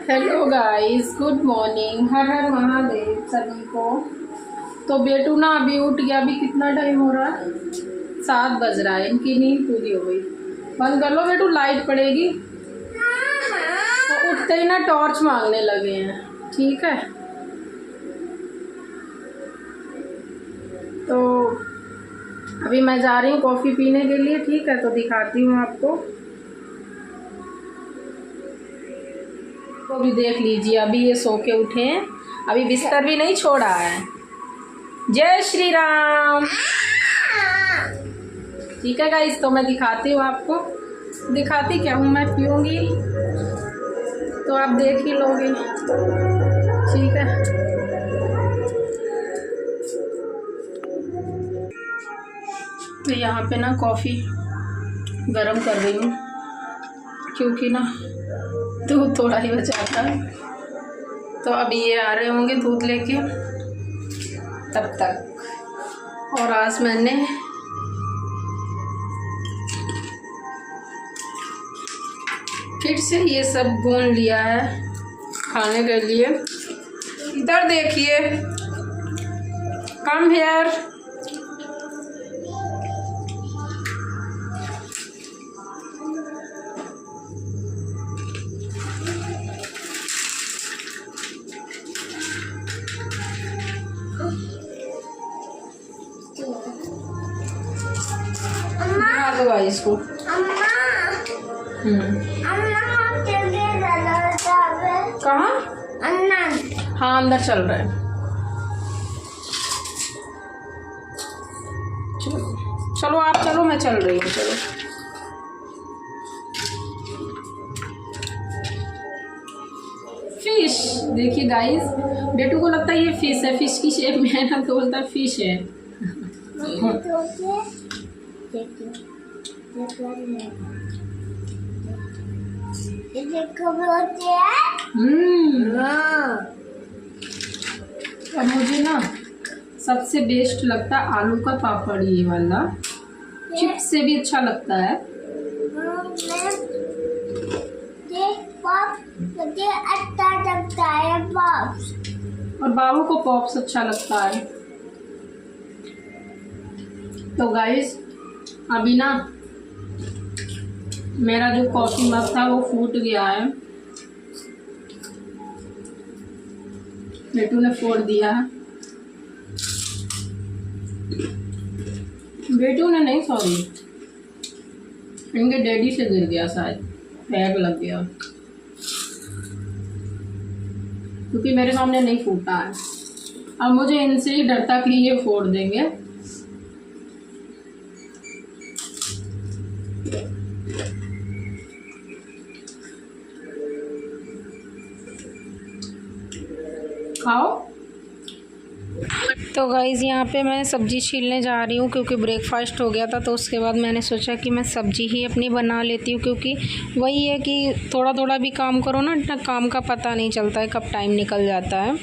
Hello guys, good morning. हर हर महादेव सभी को। तो बेटू ना अभी उठ गया। अभी कितना टाइम हो रहा है? 7 बज रहा है। इनकी नींद पूरी हो गई। बंद कर लो बेटू, लाइट पड़ेगी। तो उठते ही ना टॉर्च मांगने लगे हैं। ठीक है, तो अभी मैं जा रही हूँ कॉफ़ी पीने के लिए। ठीक है, तो दिखाती हूँ आपको। तो भी देख लीजिए, अभी ये सो के उठे हैं। अभी बिस्तर भी नहीं छोड़ा है। जय श्री राम। ठीक है गाइस, तो मैं दिखाती हूँ आपको। दिखाती क्या हूँ, मैं पीऊँगी तो आप देख ही लोगे। ठीक है, तो यहाँ पे ना कॉफ़ी गरम कर रही हूँ, क्योंकि ना दूध थोड़ा ही बचा था। तो अभी ये आ रहे होंगे दूध लेके, तब तक। और आज मैंने फिर से ये सब भून लिया है खाने के लिए। इधर देखिए, कम हेयर। दिखा दो इसको। कहाँ? हाँ, अंदर चल रहा है। चलो चलो, आप चलो, मैं चल रही हूँ। चलो, फिश देखिए गाइस, बेटू को लगता है ये फिश है, फिश की शेप में है ना, तो बोलता है फिश है। अब मुझे ना सबसे बेस्ट लगता है आलू का पापड़। ये वाला चिप्स से भी अच्छा लगता है। मुझे अच्छा लगता है पॉप्स, और बाबू को पॉप्स अच्छा लगता है। तो गाइस, अभी ना मेरा जो कॉफी मग था वो फूट गया है। बेटू ने फोड़ दिया है। बेटू ने नहीं, सॉरी, इनके डैडी से गिर गया, शायद पैर लग गया, क्योंकि मेरे सामने नहीं फूटा है। अब मुझे इनसे ही डर था कि ये फोड़ देंगे। खाओ। तो गाइज़, यहाँ पे मैं सब्ज़ी छीलने जा रही हूँ, क्योंकि ब्रेकफास्ट हो गया था। तो उसके बाद मैंने सोचा कि मैं सब्ज़ी ही अपनी बना लेती हूँ, क्योंकि वही है कि थोड़ा थोड़ा भी काम करो ना, इतना काम का पता नहीं चलता है कब टाइम निकल जाता है।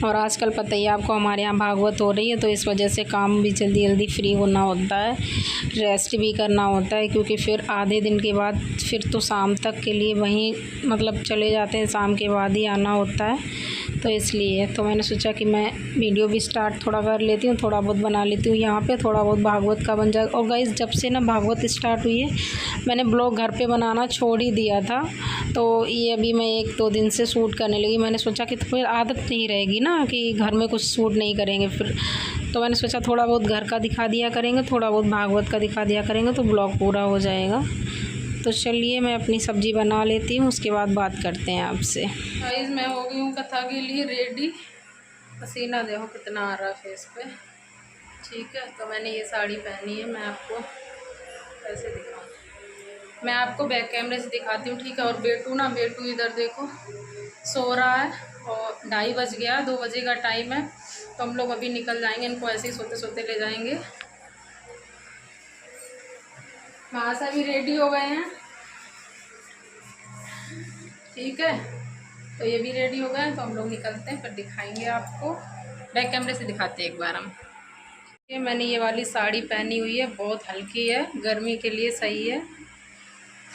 और आजकल पता ही है आपको, हमारे यहाँ भागवत हो रही है, तो इस वजह से काम भी जल्दी जल्दी फ्री होना होता है, रेस्ट भी करना होता है, क्योंकि फिर आधे दिन के बाद फिर तो शाम तक के लिए वहीं मतलब चले जाते हैं, शाम के बाद ही आना होता है। तो इसलिए तो मैंने सोचा कि मैं वीडियो भी स्टार्ट थोड़ा कर लेती हूँ, थोड़ा बहुत बना लेती हूँ। यहाँ पे थोड़ा बहुत भागवत का बन जाए। और गाइस, जब से ना भागवत स्टार्ट हुई है, मैंने ब्लॉग घर पे बनाना छोड़ ही दिया था। तो ये अभी मैं 1-2 दिन से शूट करने लगी। मैंने सोचा कि फिर आदत नहीं रहेगी ना कि घर में कुछ शूट नहीं करेंगे फिर। तो मैंने सोचा थोड़ा बहुत घर का दिखा दिया करेंगे, थोड़ा बहुत भागवत का दिखा दिया करेंगे, तो ब्लॉग पूरा हो जाएगा। तो चलिए, मैं अपनी सब्ज़ी बना लेती हूँ, उसके बाद बात करते हैं आपसे। गाइस, मैं हो गई हूँ कथा के लिए रेडी। पसीना देखो कितना आ रहा है फेस पे। ठीक है, तो मैंने ये साड़ी पहनी है। मैं आपको कैसे दिखाऊँ, मैं आपको बैक कैमरे से दिखाती हूँ। ठीक है, और बेटू इधर देखो सो रहा है। और 2:30 बज गया, 2 बजे का टाइम है। तो हम लोग अभी निकल जाएंगे, इनको ऐसे ही सोते सोते ले जाएंगे। वहाँ से भी रेडी हो गए हैं। ठीक है, तो ये भी रेडी हो गए हैं, तो हम लोग निकलते हैं, फिर दिखाएंगे आपको। बैक कैमरे से दिखाते हैं एक बार हम। ये मैंने ये वाली साड़ी पहनी हुई है, बहुत हल्की है, गर्मी के लिए सही है।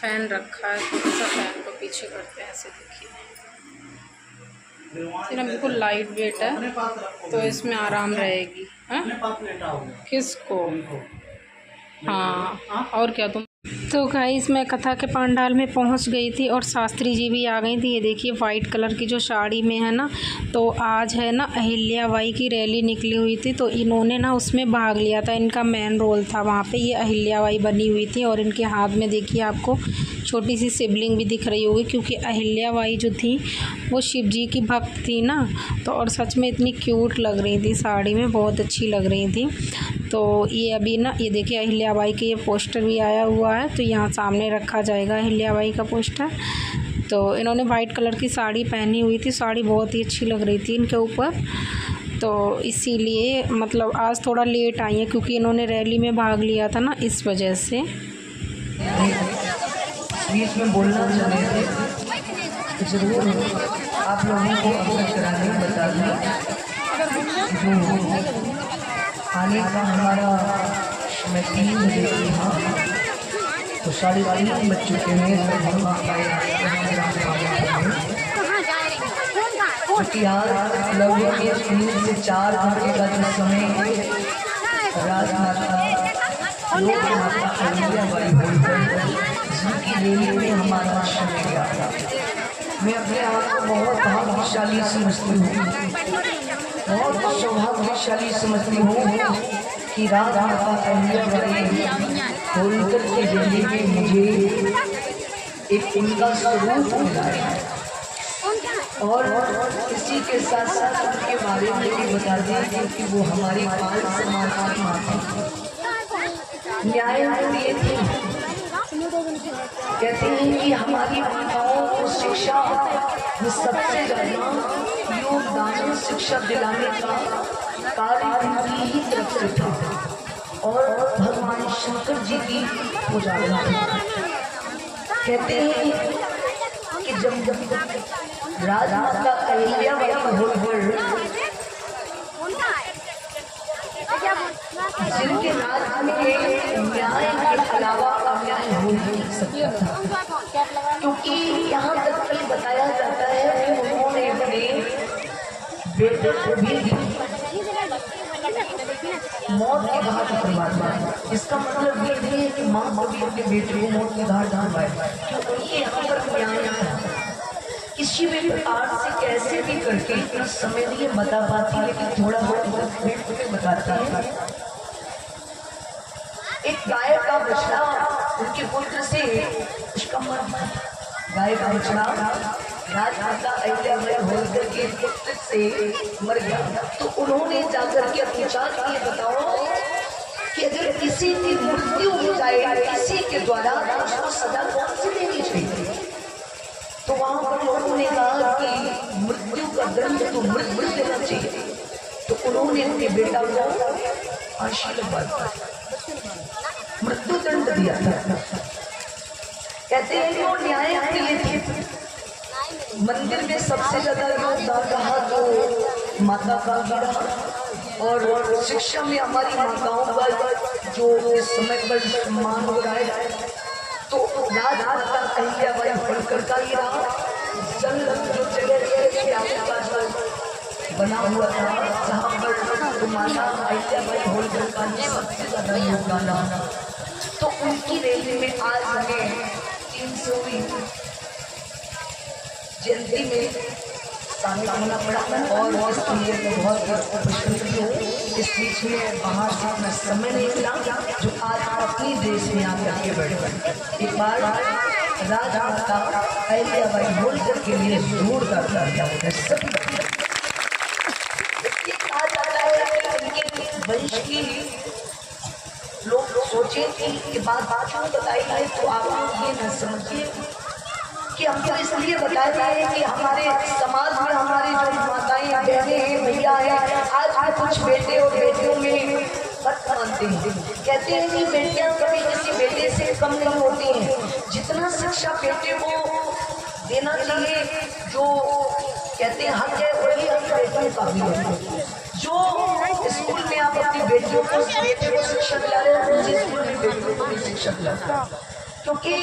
फ़ैन रखा है, थोड़ा सा फ़ैन को पीछे करते हैं, ऐसे देखिए ना, बिल्कुल लाइट वेट है तो इसमें आराम रहेगी। किसको? हाँ, और क्या तुम। तो गाइस मैं कथा के पंडाल में पहुंच गई थी और शास्त्री जी भी आ गई थी। ये देखिए वाइट कलर की जो साड़ी में है ना, तो आज है ना अहिल्याबाई की रैली निकली हुई थी, तो इन्होंने ना उसमें भाग लिया था। इनका मेन रोल था वहाँ पे। ये अहिल्याबाई बनी हुई थी और इनके हाथ में देखिए आपको छोटी सी शिवलिंग भी दिख रही होगी, क्योंकि अहिल्याबाई जो थी वो शिव जी की भक्त थी ना। तो और सच में इतनी क्यूट लग रही थी साड़ी में, बहुत अच्छी लग रही थी। तो ये अभी ना, ये देखिए अहिल्याबाई के ये पोस्टर भी आया हुआ है, तो यहाँ सामने रखा जाएगा अहिल्याबाई का पोस्टर। तो इन्होंने वाइट कलर की साड़ी पहनी हुई थी, साड़ी बहुत ही अच्छी लग रही थी इनके ऊपर। तो इसीलिए मतलब आज थोड़ा लेट आई है, क्योंकि इन्होंने रैली में भाग लिया था ना, इस वजह से। बीच में बोलना चाह रहे थे, जरूर आप लोगों को अवगत कराने बता दें। आने का हमारा समय 3 बजे था, तो 3:30 बज चुके हैं। क्योंकि आज लगभग 3 से 4 घंटे का जो समय राजमाता अहिल्याबाई की रैली में हमारा समय गया था। मैं अपने आप को बहुत भाग्यशाली समझती हूँ, बहुत सौभाग्यशाली समझती हूँ कि राजमाता अहिल्याबाई होलकर की रैली में मुझे एक उनका स्वरूप मिला है। और इसी के साथ साथ उनके बारे में भी बता दें, क्योंकि वो हमारी बाल समाज की माता न्याय दिए थे। कहते हैं कि हमारी माताओं को शिक्षा में सबसे ज़्यादा योगदान शिक्षा दिलाने का कार्य उनकी ही तरफ से था, और भगवान शंकर जी की पूजा कहते हैं कि जब राजमाता अहिल्याबाई होलकर जिनके राज में न्याय के अलावा अन्याय हो नहीं सकता था, क्योंकि यहाँ तक कल बताया जाता है कि उन्होंने अपने बेटे को भी मौत के घाट उतरवा दिया। इसका मतलब ये नहीं है कि माँ को भी अपने बेटे को मौत के घाट उतरवाए, क्योंकि यहाँ पर न्याय है। किसी भी प्रकार से कैसे भी करके इतना समय नहीं बता पाती, लेकिन थोड़ा बहुत बताता है। एक गाय का बछड़ा उनके पुत्र से, उसका मन गाय का बछड़ा राजमाता अहिल्याबाई होलकर के पुत्र से मर गया। तो उन्होंने जाकर के पूछा कि ये बताओ कि अगर किसी की मृत्यु हो जाए किसी के द्वारा, तो उसको सजा कौन सी देनी चाहिए? तो वहां पर लोगों ने कहा कि मृत्यु का दंड तो मृत्यु देना चाहिए। तो उन्होंने अपने बेटा को आशीर्वाद मृत्यु दंड दिया था। कहते हैं कि वो न्याय प्रिय थे। मंदिर में सबसे ज्यादा योगदान रहा तो माता का रहा, और शिक्षा में हमारी माताओं का जो इस समय पर सम्मान हो रहा है, तो राजमाता अहिल्याबाई होलकर का ही रहा। जल जो जगह बना हुआ था, जहाँ पर माता अहिल्याबाई होलकर का सबसे ज्यादा योगदान रहा। तो उनकी रैली में आज हमें 300वीं जयंती में शामिल होना पड़ा, और इसके लिए मैं बहुत प्रशंसनीय हूँ। इस बीच में बाहर से अपना समय नहीं मिला, जो आज अपनी देश में आकर के बैठे। एक बार राजमाता अहिल्याबाई होलकर के लिए जोरदार तालियां हो सभी। इसलिए कहा जाता है कि उनके वंश की लोग सोचे कि बात क्यों बताई है, तो आप लोग ये न समझिए कि हमको इसलिए बताया है कि हमारे समाज में हमारी जो माताएं बहनें हैं, भैया हैं, आज कुछ बेटे और बेटियों में फर्क मानते हैं। कहते हैं कि बेटियां कभी किसी बेटे से कम नहीं होती हैं। जितना शिक्षा बेटे को देना चाहिए, जो कहते हैं हक है, वही हक बेटियों का भी है। जो स्कूल में आप अपनी बेटियों को बेटे को शिक्षा दिला रहे हैं, उसी स्कूल में बेटियों को भी शिक्षा दिला रहे हैं। क्योंकि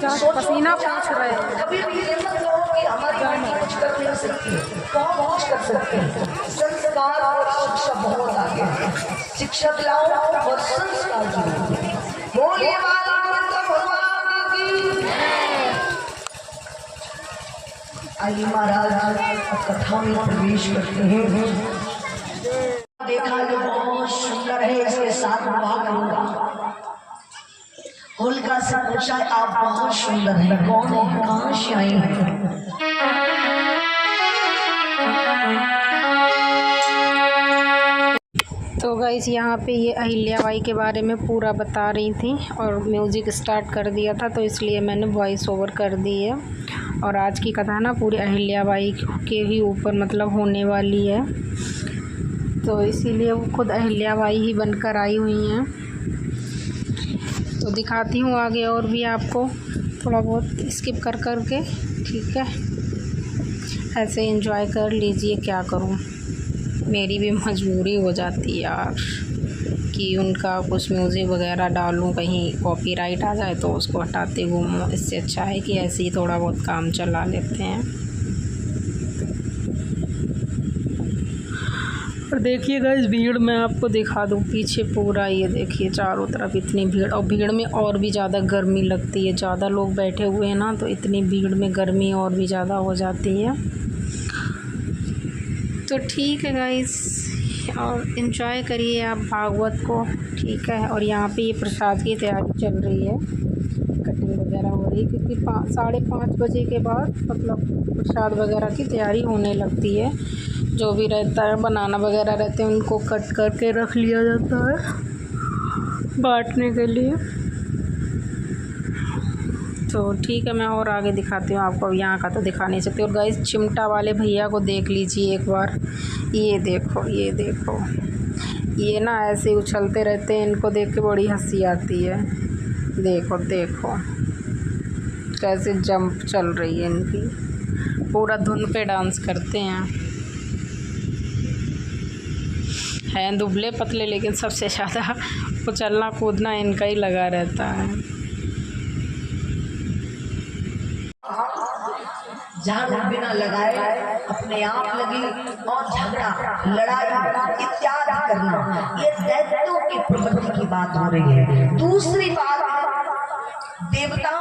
पसीना पूछ रहे हैं। कभी भी ये मत कहो कि हमारी बेटी कुछ कर नहीं सकती है, कौन कुछ कर सकते हैं। संस्कार और शिक्षा बहुत आगे है, शिक्षा दिलाओ और संस्कार दिलाओ। बोलिए भगवान की। आइए महाराज कथा में प्रवेश करते हैं। देखा जो बहुत सुंदर है, इसके साथ विवाह करूंगा। होलिका से पूछा आप बहुत सुंदर हैं, कौन है, कहाँ से आई हैं? तो गाइस यहाँ पे ये अहिल्याबाई के बारे में पूरा बता रही थी और म्यूज़िक स्टार्ट कर दिया था, तो इसलिए मैंने वॉइस ओवर कर दी है। और आज की कथा ना पूरी अहिल्याबाई के ही ऊपर मतलब होने वाली है, तो इसीलिए वो खुद अहिल्याबाई ही बनकर आई हुई हैं। तो दिखाती हूँ आगे और भी आपको, थोड़ा बहुत स्किप कर कर के, ठीक है। ऐसे एंजॉय कर लीजिए, क्या करूँ, मेरी भी मजबूरी हो जाती है यार कि उनका कुछ म्यूज़िक वगैरह डालूं, कहीं कॉपीराइट आ जाए तो उसको हटाते घूमूं। इससे अच्छा है कि ऐसे ही थोड़ा बहुत काम चला लेते हैं। और देखिएगा इस भीड़ में आपको दिखा दूँ पीछे पूरा, ये देखिए चारों तरफ इतनी भीड़, और भीड़ में और भी ज़्यादा गर्मी लगती है। ज़्यादा लोग बैठे हुए हैं ना, तो इतनी भीड़ में गर्मी और भी ज़्यादा हो जाती है। तो ठीक है गाइस, और इन्जॉय करिए आप भागवत को, ठीक है। और यहाँ पे ये प्रसाद की तैयारी चल रही है, कटिंग वगैरह हो रही है, क्योंकि 5:30 बजे के बाद मतलब प्रसाद वगैरह की तैयारी होने लगती है। जो भी रहता है, बनाना वगैरह रहते हैं, उनको कट करके रख लिया जाता है बांटने के लिए। तो ठीक है, मैं और आगे दिखाती हूँ आपको, यहाँ का तो दिखा नहीं सकती। और गाइस चिमटा वाले भैया को देख लीजिए एक बार, ये देखो, ये देखो, ये ना ऐसे उछलते रहते हैं, इनको देख के बड़ी हंसी आती है। देखो देखो कैसे जंप चल रही है इनकी, पूरा धुन पे डांस करते हैं दुबले पतले, लेकिन सबसे ज़्यादा उछलना कूदना इनका ही लगा रहता है। झाड़ू बिना लगाए अपने आप लगी और झगड़ा लड़ाई इत्यादि करना, ये दैत्यों की प्रवृत्ति की बात हो रही है। दूसरी बात, देवता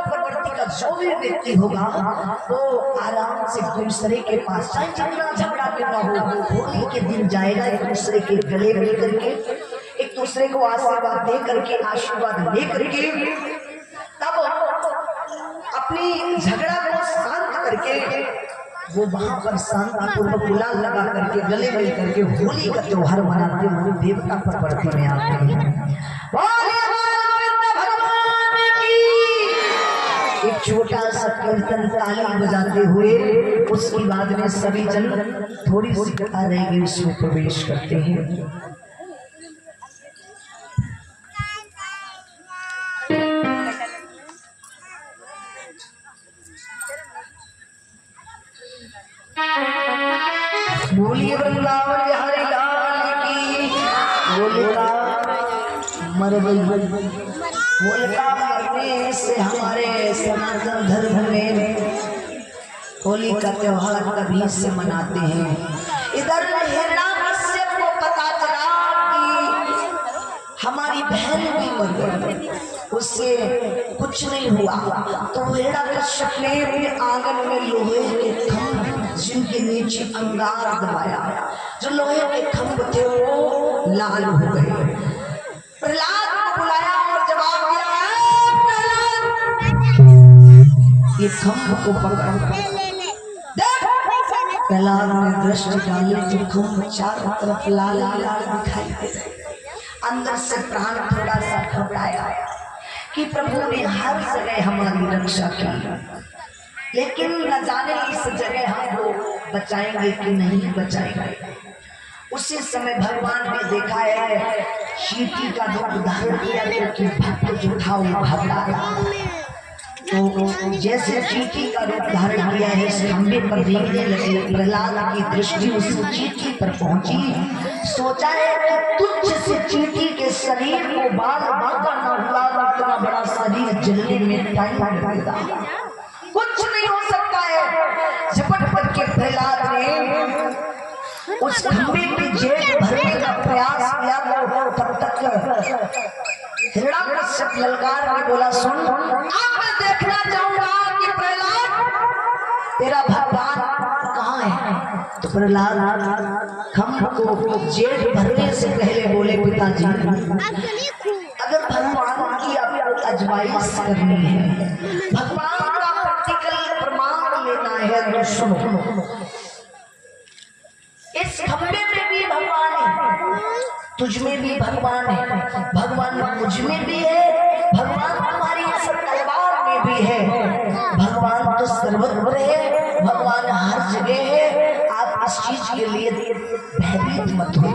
प्रवृत्ति का जो भी व्यक्ति होगा वो आराम से दूसरे के पास, चाहे जितना झगड़ा क्यों ना हो, होली के दिन जाएगा एक दूसरे के गले मिल करके, एक दूसरे को आशीर्वाद दे करके, आशीर्वाद ले करके, तब अपनी झगड़ा को शांत करके वो वहां पर शांतिपूर्वक गुलाल लगा करके, गले मिल करके होली का त्योहार मनाते हुए देवता प्रवृत्ति में आते हैं। एक छोटा सा कीर्तन ताली बजाते हुए उसके बाद में सभी जन थोड़ी सी कथा रहेगी उसमें प्रवेश करते हैं। बोलिए वृंदावन बिहारी लाल की। होलिका मर गई, होलिका मरने से हमारे सनातन धर्म में होली का त्योहार कभी से मनाते हैं। इधर हिरण्याकश्यप को पता चला कि हमारी बहन भी मर गई, उससे कुछ नहीं हुआ, तो हिरण्याकश्यप ने अपने आंगन में लोहे के खंभ जिनके नीचे अंगार दबाया, जो लोहे के खंभ थे वो लाल हो गए। प्रहलाद को बुलाया और जवाब दिया, ये खंभ को पकड़। प्रहलाद ने दृष्टि डाली तो खंभ चारों तरफ लाल लाल दिखाई दे रहे। अंदर से प्राण थोड़ा सा घबराया कि प्रभु ने हर जगह हमारी रक्षा की, लेकिन न जाने इस जगह हमको बचाएंगे कि नहीं बचाएंगे। उसी समय भगवान ने देखा है चींटी का रूप धारण किया, क्योंकि भक्त जो था वो भगवान। तो जैसे चींटी का रूप धारण किया है, इस खंभे पर देखने लगे। प्रहलाद की दृष्टि उस चींटी पर पहुंची, सोचा है कि तुच्छ कुछ से चींटी के शरीर को बाल बांका न हुआ तो इतना बड़ा शरीर जलने में टाइम लगेगा। कुछ नहीं हो सकता है। झपट पट के प्रहलाद ने उस खंबे की जेब भरने का प्रयास किया तो तब तक हिरण्यकश्यप ललकार ने बोला, सुन अब मैं देखना चाहूंगा कि प्रहलाद तेरा भगवान कहाँ है। तो प्रहलाद खंभ को जेब भरने से पहले बोले, पिताजी अगर भगवान की आपको अजमाइश करनी है, भगवान का प्रैक्टिकल प्रमाण लेना है तो सुनो, इस खंबे में भी भगवान है, तुझ में भी भगवान है, भगवान मुझ में भी है, भगवान तुम्हारी इस तलवार में भी है, भगवान तो सर्वत्र है, भगवान हर जगह है। आप इस चीज के लिए भयभीत मत हो।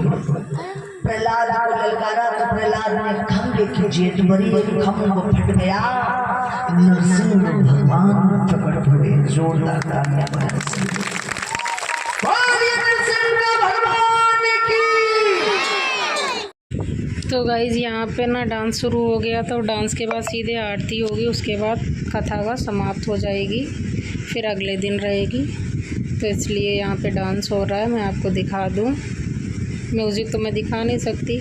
प्रहलाद को ललकारा तो प्रहलाद ने खंबे की जेठ भरी, खंभ फट गया, नरसिंह भगवान प्रकट हुए। जोरदार तालियां बजाएं। तो गाइज़ यहाँ पे ना डांस शुरू हो गया, तो डांस के बाद सीधे आरती होगी, उसके बाद कथा का समाप्त हो जाएगी, फिर अगले दिन रहेगी। तो इसलिए यहाँ पे डांस हो रहा है, मैं आपको दिखा दूँ। म्यूज़िक तो मैं दिखा नहीं सकती,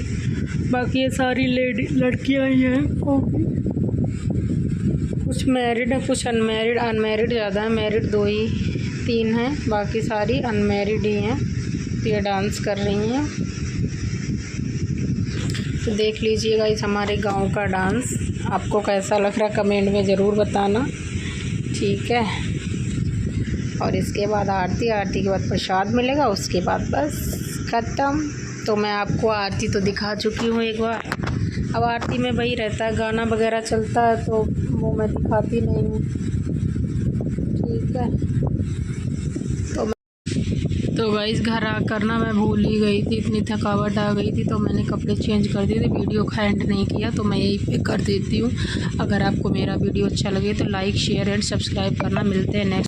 बाकी ये सारी लड़कियाँ ही हैं, कुछ मैरिड है कुछ अनमैरिड। अनमैरिड ज़्यादा है, मैरिड 2-3 हैं, बाकी सारी अनमैरिड ही हैं। तो ये डांस कर रही हैं, तो देख लीजिएगा इस हमारे गांव का डांस। आपको कैसा लग रहा कमेंट में ज़रूर बताना, ठीक है। और इसके बाद आरती के बाद प्रसाद मिलेगा, उसके बाद बस ख़त्म। तो मैं आपको आरती तो दिखा चुकी हूँ एक बार। अब आरती में वही रहता है, गाना वगैरह चलता है तो वो मैं दिखाती नहीं हूँ, ठीक है। तो गाइस घर आकर ना मैं भूल ही गई थी, इतनी थकावट आ गई थी, तो मैंने कपड़े चेंज कर दिए थे। वीडियो का एंड नहीं किया, तो मैं यही पे कर देती हूँ। अगर आपको मेरा वीडियो अच्छा लगे तो लाइक शेयर एंड सब्सक्राइब करना। मिलते हैं नेक्स्ट